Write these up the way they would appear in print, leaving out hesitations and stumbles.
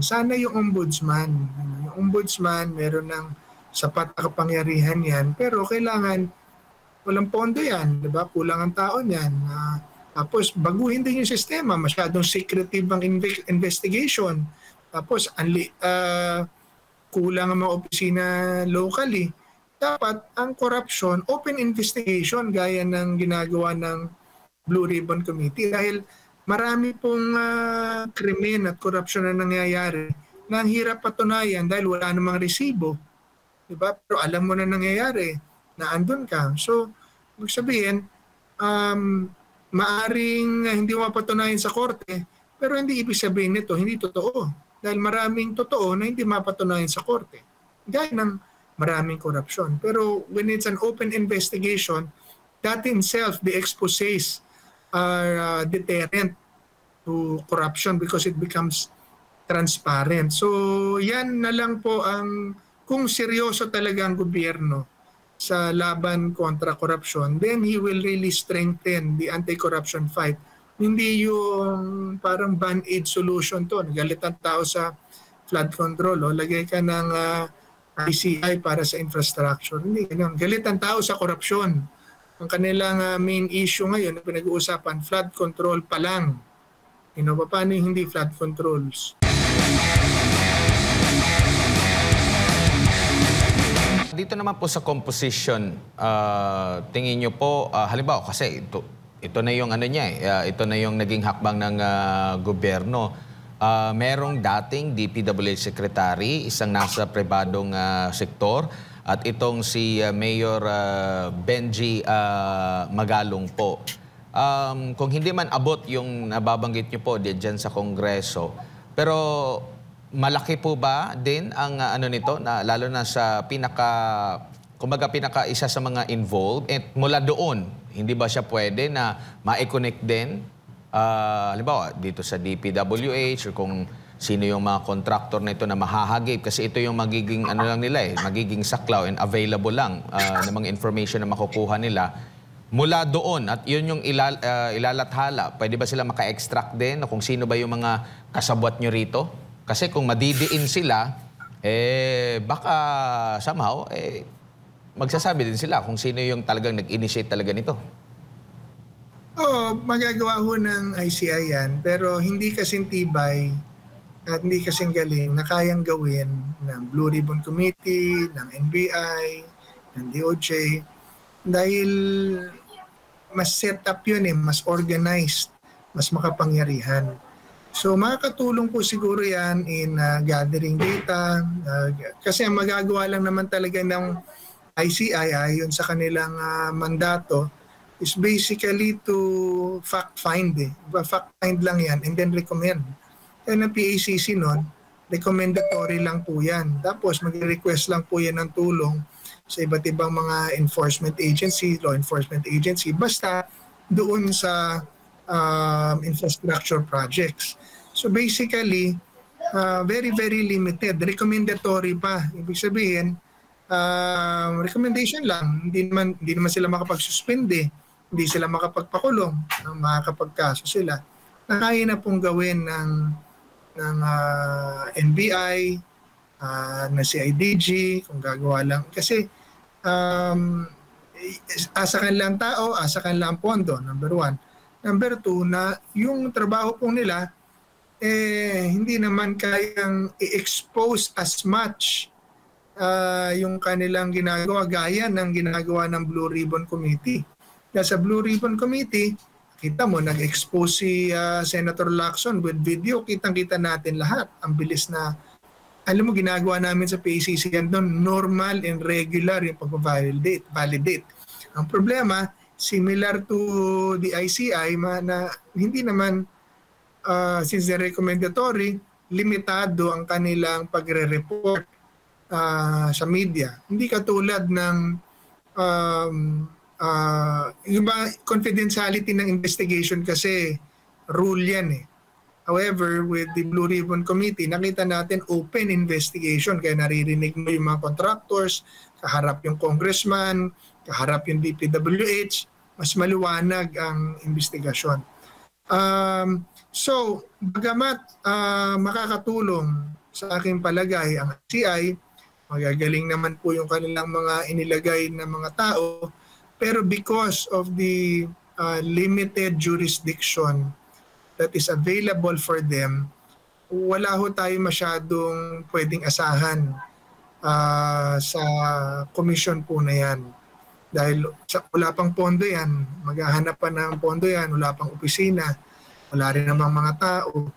Sana yung ombudsman, yung ombudsman meron ng sapat na kapangyarihan yan, pero kailangan walang pondo yan, di ba? Kulang ang tao niyan. Tapos baguhin din yung sistema, masyadong secretive ang investigation. Tapos kulang ang mga opisina locally. Dapat ang corruption, open investigation gaya ng ginagawa ng Blue Ribbon Committee dahil marami pong krimen at korupsyon na nangyayari na ang hirap patunayan dahil wala namang resibo. Diba? Pero alam mo na nangyayari na andun ka. So, ibig sabihin, maaring hindi mapatunayan sa korte, pero hindi ibig sabihin nito, hindi totoo. Dahil maraming totoo na hindi mapatunayan sa korte. Gaya ng maraming korupsyon. Pero when it's an open investigation, that in self, the exposés are deterrent to corruption because it becomes transparent. So yan na lang po ang kung seryoso talaga ang gobyerno sa laban kontra korupsyon, then he will really strengthen the anti-corruption fight. Hindi yung parang band-aid solution to. Galit ang tao sa flood control. Lagay ka ng ICI para sa infrastructure. Hindi ganun. Galit ang tao sa korupsyon. Ang kanilang main issue ngayon na pinag-uusapan, flood control pa lang. Paano yung hindi flood controls? Dito naman po sa composition, tingin nyo po, halimbawa kasi ito na yung ano niya, ito na yung naging hakbang ng gobyerno. Merong dating DPWH Secretary, isang nasa pribadong sektor, at itong si Mayor Benji Magalong po. Kung hindi man abot yung nababanggit nyo po dyan sa Kongreso, pero malaki po ba din ang ano nito, na lalo na sa kumbaga isa sa mga involved, at mula doon, hindi ba siya pwede na ma-connect din, halimbawa dito sa DPWH, or kung sino yung mga contractor na ito na mahahagip, kasi ito yung magiging ano lang nila magiging saklaw and available lang ng mga information na makukuha nila mula doon, at yun yung ilalathala. Pwede ba sila maka-extract din kung sino ba yung mga kasabwat nyo rito? Kasi kung madidiin sila, baka somehow, magsasabi din sila kung sino yung talagang nag-initiate talaga nito. Oo, magagawa ho ng ICI yan, pero hindi kasing tibay at hindi kasing galing na kayang gawin ng Blue Ribbon Committee, ng NBI, ng DOJ, dahil mas set up yun mas organized, mas makapangyarihan. So makakatulong po siguro yan in gathering data, kasi ang magagawa lang naman talaga ng ICI ayon sa kanilang mandato is basically to fact-find. Fact-find lang yan and then recommend. Kaya ng PACC nun, recommendatory lang po yan. Tapos mag-request lang po yan ng tulong sa iba't ibang mga enforcement agency, law enforcement agency, basta doon sa infrastructure projects. So basically, very, very limited. Recommendatory pa. Ibig sabihin, recommendation lang. Hindi naman sila makapag-suspende. Hindi sila makapagpakulong. Makakapagkaso sila. Kaya na pong gawin ng NBI, na CIDG, kung gagawa lang. Kasi asa kanilang tao, asa kanilang pondo, number one. Number two, na yung trabaho po nila, hindi naman kayang i-expose as much yung kanilang ginagawa, gaya ng ginagawa ng Blue Ribbon Committee. Kaya sa Blue Ribbon Committee, kita mo, nag-expose si Senator Lacson with video, kitang-kita natin lahat. Ang bilis na, alam mo, ginagawa namin sa PACC yan doon, normal and regular yung pag-validate. Ang problema, similar to the ICI, na hindi naman, since they're recommendatory, limitado ang kanilang pagre-report sa media. Hindi katulad ng yung confidentiality ng investigation kasi rule yan However, with the Blue Ribbon Committee, nakita natin open investigation. Kaya naririnig mo yung mga contractors, kaharap yung congressman, kaharap yung DPWH, mas maliwanag ang investigasyon. So, bagamat makakatulong sa aking palagay ang ICI, magagaling naman po yung kanilang mga inilagay na mga tao, pero because of the limited jurisdiction that is available for them, wala ho tayo masyadong pwedeng asahan sa commission po na yan. Dahil wala pang pondo yan, maghahanap pa ng pondo yan, wala pang opisina, wala rin namang mga tao.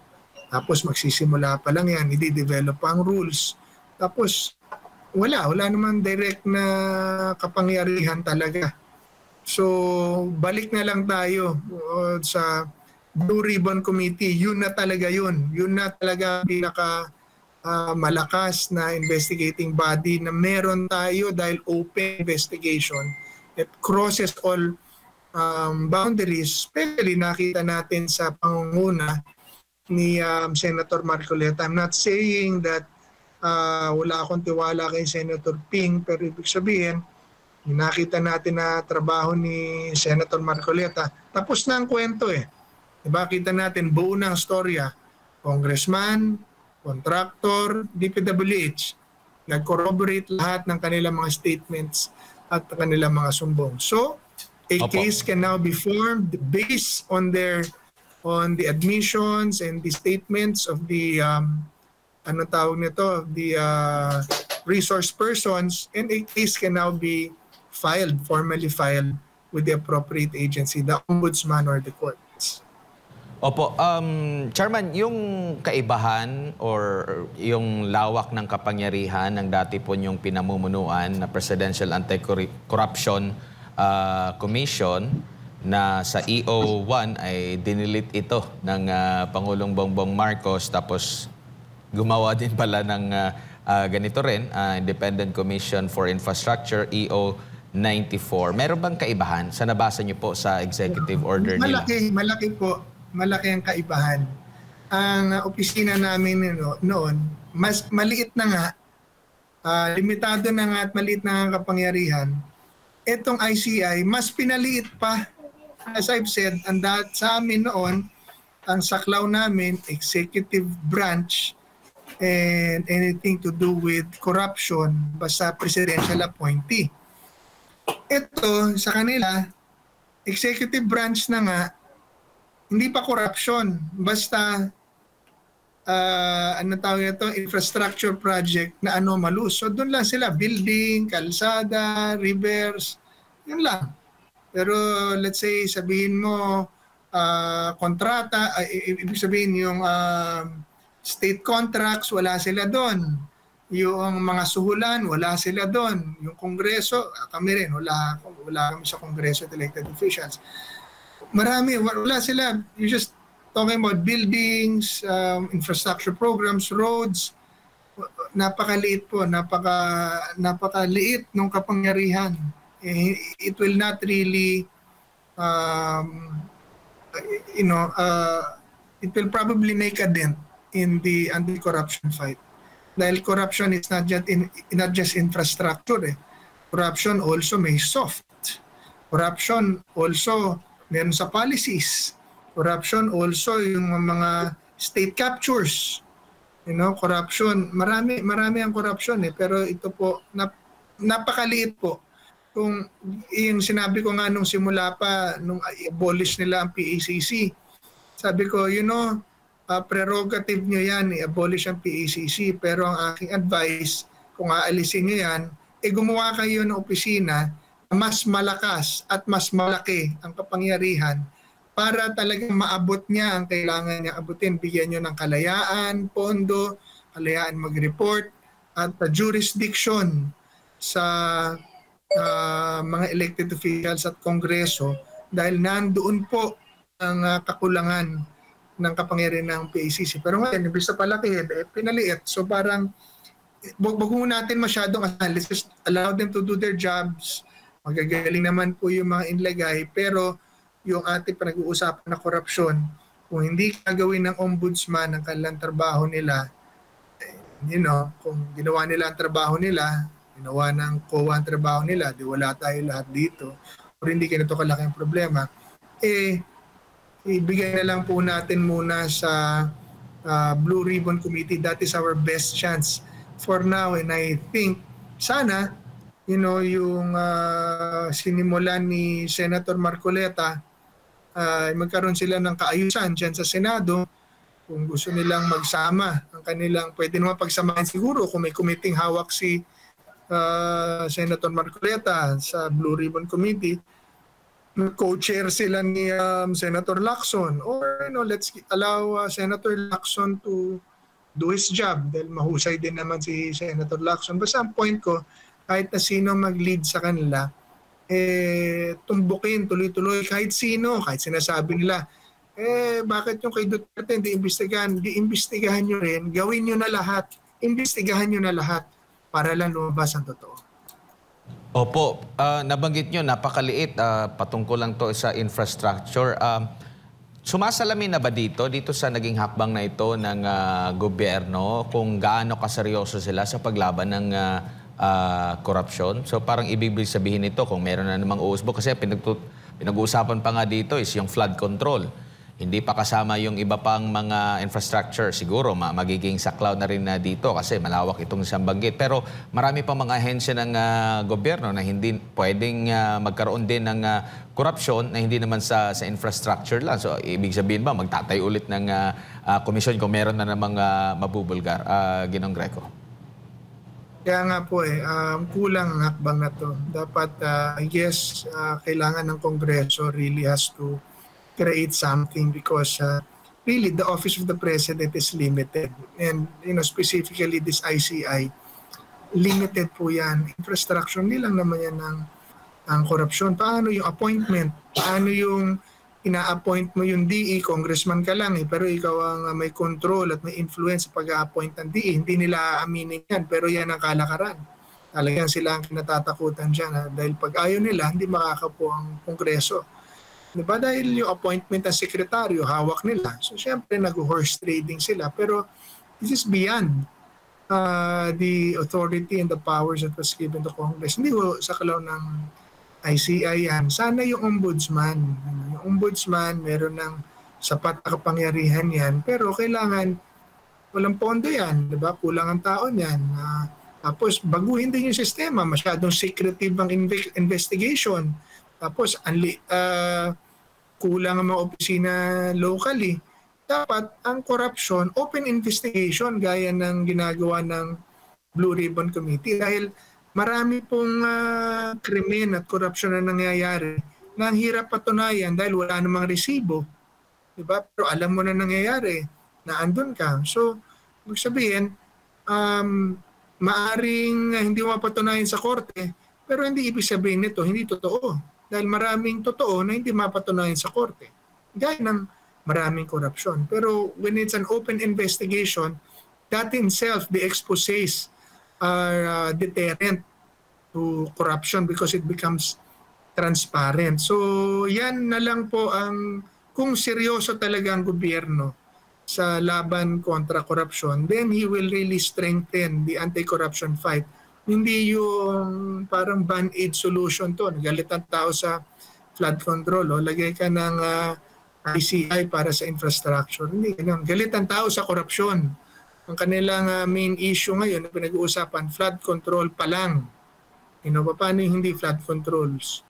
Tapos magsisimula pa lang yan, i-develop pa ang rules. Tapos wala naman direct na kapangyarihan talaga. So balik na lang tayo sa Blue Ribbon Committee, yun na talaga yun. Yun na talaga pinaka malakas na investigating body na meron tayo dahil open investigation that crosses all boundaries. Especially nakita natin sa pangunguna ni Senator Marcoleta. I'm not saying that wala akong tiwala kay Senator Ping, pero ibig sabihin, nakita natin na trabaho ni Senator Marcoleta. Tapos na ang kwento eh. Diba, kita natin buo na ang storya. Congressman, contractor, DPWH, nag-corroborate lahat ng kanilang mga statements at kanilang mga sumbong. So, a case can now be formed based on the admissions and the statements of the resource persons, and a case can now be formally filed with the appropriate agency, the ombudsman or the courts. Opo, Chairman, yung kaibahan or yung lawak ng kapangyarihan ng dati po yung pinamumunuan na Presidential Anti-Corruption Commission na sa EO1 ay dinilit ito ng Pangulong Bongbong Marcos, tapos gumawa din pala ng ganito rin, Independent Commission for Infrastructure, EO94. Meron bang kaibahan sa nabasa niyo po sa executive order nila? Malaki po. Malaki ang kaibahan. Ang opisina namin noon, mas maliit na nga, limitado na nga at maliit na nga ang kapangyarihan. Itong ICI, mas pinaliit pa. As I've said, sa amin noon, ang saklaw namin, executive branch, and anything to do with corruption, basta presidential appointee. Ito, sa kanila, executive branch na nga, hindi pa corruption, basta infrastructure project na anomalous. So doon lang sila, building, kalsada, rivers, yun lang. Pero let's say, sabihin mo, kontrata, ibig sabihin yung state contracts, wala sila doon. Yung mga suhulan, wala sila doon. Yung kongreso, kami rin, wala kami sa kongreso at elected officials. Marami, wala sila. You're just talking about buildings, infrastructure programs, roads. Napakaliit po, napakaliit ng kapangyarihan. It will not really, it will probably make a dent in the anti-corruption fight. Dahil corruption is not just infrastructure. Corruption also may soft. Corruption also meron sa policies. Corruption also yung mga state captures. Corruption. Marami ang corruption pero ito po, napakaliit po. Kung yung sinabi ko nga nung simula pa, nung i-abolish nila ang PACC, sabi ko, prerogative nyo yan, i-abolish ang PACC. Pero ang aking advice, kung aalisin nyo yan, gumawa kayo ng opisina mas malakas at mas malaki ang kapangyarihan para talagang maabot niya ang kailangan niya abutin. Bigyan niyo ng kalayaan, pondo, kalayaan mag-report, at jurisdiction sa mga elected officials at kongreso dahil nandoon po ang kakulangan ng kapangyarihan ng PACC. Pero ngayon, imbis na palaki, pinaliit. So parang, wag natin masyadong let's just allow them to do their jobs. Magagaling naman po yung mga inlagay, pero yung ating pinag-uusapan na korupsyon, kung hindi gagawin ng ombudsman ang kanilang trabaho nila, kung ginawa nila ang trabaho nila, ginawa ng COA ang trabaho nila, di wala tayo lahat dito, o hindi ganito kalaki ang problema, ibigay na lang po natin muna sa Blue Ribbon Committee. That is our best chance for now, and I think sana yung sinimulan ni Senator Marcoleta, magkaroon sila ng kaayusan dyan sa Senado. Kung gusto nilang magsama ang kanilang, pwede naman pagsamahin siguro kung may committee hawak si Senator Marcoleta sa Blue Ribbon Committee. Co-chair sila ni Senator Lacson, or let's allow Senator Lacson to do his job dahil mahusay din naman si Senator Lacson. Basta ang point ko, kahit na sino mag-lead sa kanila, tumbukin tuloy-tuloy kahit sino, kahit sinasabi nila, bakit yung kay Duterte hindi imbestigahan? Hindi imbestigahan nyo rin, gawin nyo na lahat, imbestigahan nyo na lahat para lang lumabas ang totoo. Opo, nabanggit nyo, napakaliit, patungkol lang to sa infrastructure. Sumasalamin na ba dito sa naging hakbang na ito ng gobyerno kung gaano kaseryoso sila sa paglaban ng korupsyon? So parang ibig sabihin nito kung meron na namang uusbong, kasi pinag-uusapan pa nga dito is yung flood control. Hindi pa kasama yung iba pang mga infrastructure. Siguro magiging saklaw na rin na dito kasi malawak itong isang banggit. Pero marami pa mga ahensya ng gobyerno na hindi pwedeng magkaroon din ng korupsyon na hindi naman sa infrastructure lang. So ibig sabihin ba magtatay ulit ng komisyon kung meron na namang mabubulgar? Ginong Greco. Kaya nga po kulang ang hakbang na to. Dapat, I guess, kailangan ng Kongreso really has to create something because really the office of the president is limited, and specifically this ICI, limited po yan. Infrastructure nilang naman yan ng korupsyon. Paano yung appointment? Paano yung ina-appoint mo yung DE, congressman ka lang pero ikaw ang may control at may influence sa pag-a-appoint ng DE. Hindi nila aaminin yan, pero yan ang kalakaran. Talagang sila ang kinatatakutan dyan dahil pag ayaw nila, hindi makakapo ang kongreso. Diba? Dahil yung appointment ng sekretaryo, hawak nila. So, syempre, nag-horse trading sila. Pero this is beyond the authority and the powers that was given to Congress. Hindi ko sa kalaw ng ICI yan. Sana yung ombudsman. Yung ombudsman, meron ng sapat na kapangyarihan yan. Pero kailangan, walang pondo yan. Diba? Kulang ang tao yan. Tapos, baguhin din yung sistema. Masyadong secretive ang investigation. Tapos, kulang ang mga opisina locally. Dapat ang corruption, open investigation gaya ng ginagawa ng Blue Ribbon Committee dahil marami pong krimen at korupsyon na nangyayari na ang hirap patunayan dahil wala namang resibo. Diba? Pero alam mo na nangyayari na andun ka. So, ibig sabihin, maaring hindi mo mapatunayan sa korte, pero hindi ibig sabihin nito, hindi totoo. Dahil maraming totoo na hindi mapatunayan sa korte. Gaya ng maraming korupsyon. Pero when it's an open investigation, that in self, the exposés are deterrent to corruption because it becomes transparent. So yan na lang po ang, kung seryoso talaga ang gobyerno sa laban kontra korupsyon, then he will really strengthen the anti-corruption fight. Hindi yung parang band-aid solution to. Galit ang tao sa flood control. Lagay ka ng ICI para sa infrastructure. Hindi ganun. Galit ang tao sa korupsyon. Ang kanilang main issue ngayon na pinag-uusapan, flood control pa lang. Paano yung hindi flood controls?